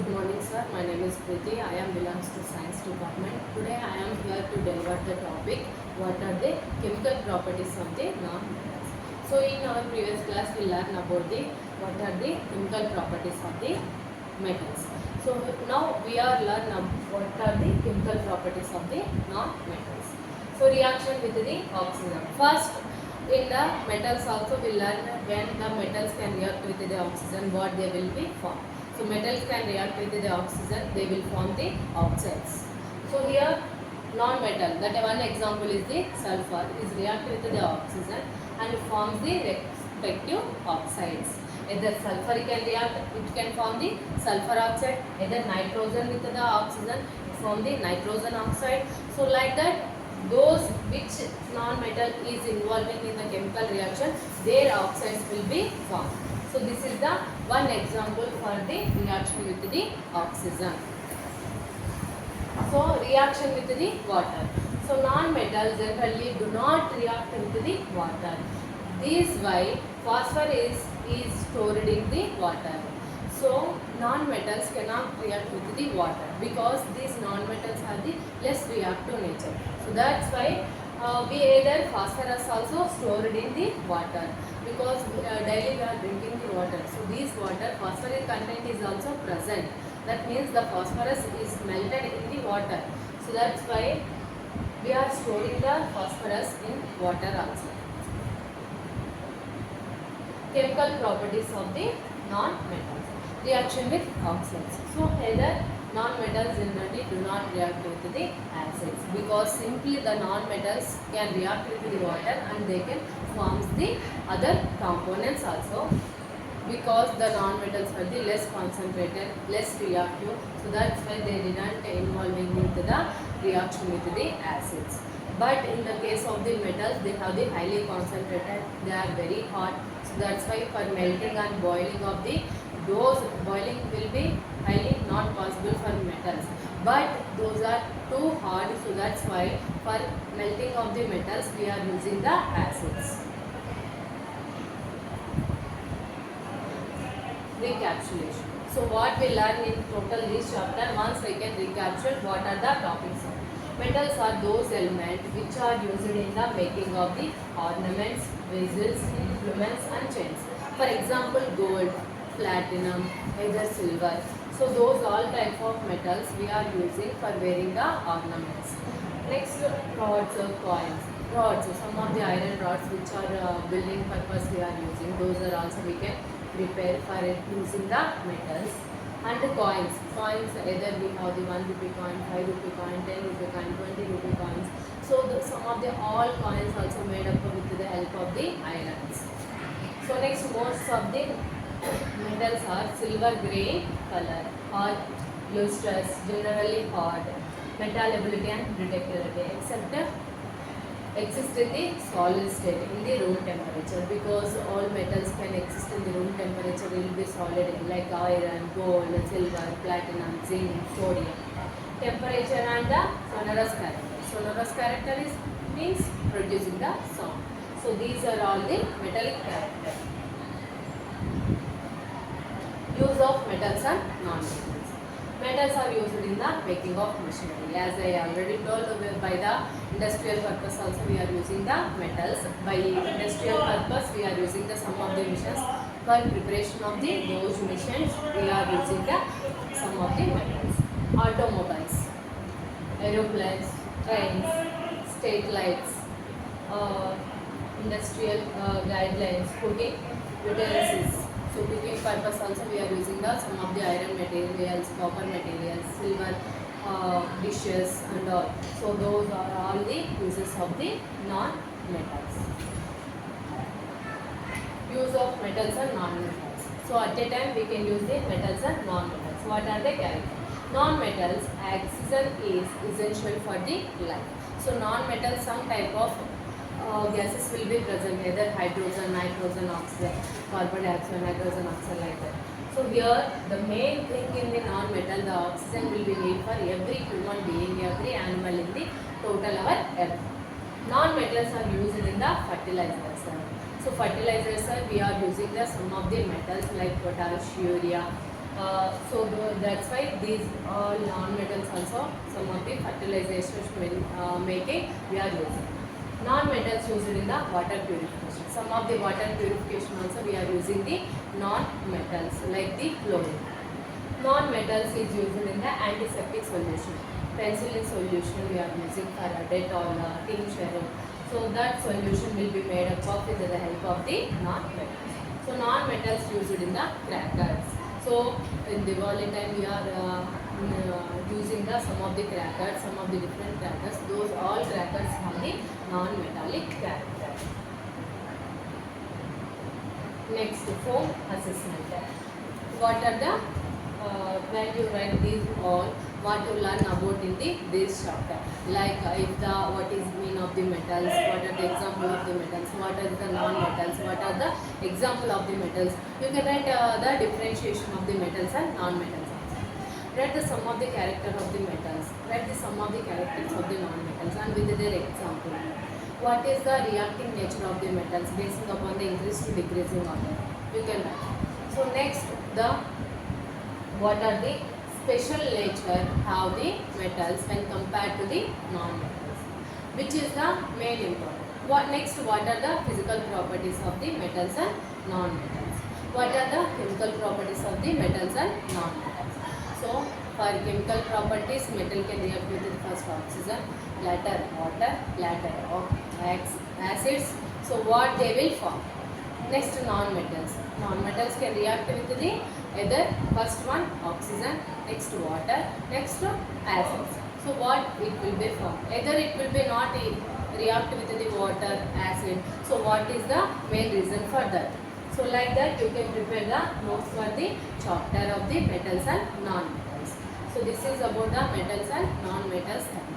Good morning, sir. My name is Priti. I am belongs to Science Department. Today I am here to deliver the topic, what are the chemical properties of the non-metals. So in our previous class we learned about the what are the chemical properties of the metals. So now we are learn what are the chemical properties of the non-metals. So reaction with the oxygen. First, in the metals also we learn when the metals can react with the oxygen, what they will be formed. So metals can react with the oxygen, they will form the oxides. So here non-metal, that one example is the sulfur, is react with the oxygen and forms the respective oxides. Either sulfur can react, it can form the sulfur oxide, either nitrogen with the oxygen, it form the nitrogen oxide. So like that, those which non-metal is involving in the chemical reaction, their oxides will be formed. So this is the one example for the reaction with the oxygen. So reaction with the water. So non-metals generally do not react with the water. This is why phosphorus is stored in the water. So non-metals cannot react with the water because these non-metals are the less reactive nature. So that's why we either phosphorus also stored in the water because daily we are drinking the water. So this water phosphorus content is also present. That means the phosphorus is melted in the water. So that's why we are storing the phosphorus in water also. Chemical properties of the non-metals. Reaction with oxides. So either non-metals generally do not react with the acids because simply the non-metals can react with the water and they can form the other components also because the non-metals are the less concentrated, less reactive. So that's why they didn't involving into the reaction with the acids. But in the case of the metals, they have the highly concentrated, they are very hot. So that's why for melting and boiling of the those boiling will be highly not possible for metals, but those are too hard, so that's why for melting of the metals we are using the acids. Recapitulation. So what we learn in total this chapter, once we can recapture what are the topics of. Metals are those elements which are used in the making of the ornaments, vessels, implements and chains. For example, gold, platinum, either silver. So those all type of metals we are using for wearing the ornaments. Next, rods or coins. Rods, some of the iron rods which are building purpose we are using. Those are also we can prepare for using the metals. And the coins. Coins either we have the 1 rupee coin, 5 rupee coin, 10 rupee coin, 20 rupee coins. So some of the all coins also made up with the help of the irons. So next, most of the metals are silver grey color or lustrous, generally hard, metallability and reductibility, except exist in the solid state in the room temperature because all metals can exist in the room temperature. It will be solid like iron, gold, silver, platinum, zinc, sodium. Temperature and the sonorous character. Sonorous character is means producing the sound. So these are all the metallic character. Use of metals and non-metals. Metals are used in the making of machinery. As I already told, by the industrial purpose also we are using the metals. By industrial purpose we are using the some of the machines. For preparation of those machines we are using the some of the metals. Automobiles, aeroplanes, trains, street lights, industrial guidelines, cooking utensils. So cooking purpose also we are using the some of the iron materials, copper materials, silver dishes and all. So those are all the uses of the non-metals. Use of metals and non-metals. So at a time we can use the metals and non-metals. What are the characters? Non-metals, oxygen is essential for the life. So non-metals, some type of gases will be present, either hydrogen, nitrogen, oxygen, carbon dioxide, nitrogen oxide, like that. So here the main thing in the non-metal, the oxygen will be needed for every human being, every animal in the total our earth. Non-metals are used in the fertilizers. So fertilizers we are using the some of the metals like potash, urea, That's why these all non-metals also some of the fertilizations when making we are using. Non-metals used in the water purification. Some of the water purification also we are using the non-metals like the chlorine. Non-metals is used in the antiseptic solution. Penicillin solution we are using for a Dettol, tincture. So that solution will be made up of with the help of the non-metals. So non-metals used in the crackers. So in Diwali time we are using the some of the crackers, some of the different crackers. Those all crackers have the non-metallic character. Next, foam assessment. What are the when you write these all, what you learn about in this chapter, like if the what is mean of the metals, what are the example of the metals, what are the non-metals, what are the example of the metals. You can write the differentiation of the metals and non-metals. Write the sum of the character of the metals. Write the sum of the characters of the non-metals and with their example. What is the reacting nature of the metals based upon the increase to decreasing order. You can write. So next, the what are the special nature of the metals when compared to the non-metals, which is the main important. What next? What are the physical properties of the metals and non-metals? What are the chemical properties of the metals and non-metals? So for chemical properties, metal can react with the first oxygen, later water, later acids. So what they will form? Next, non-metals. Non-metals can react with the either first one oxygen, next water, next acids. So what it will be formed? Either it will be not react with the water, acid. So what is the main reason for that? So like that you can prepare the notes for the chapter of the metals and non-metals. So this is about the metals and non-metals. Thank you.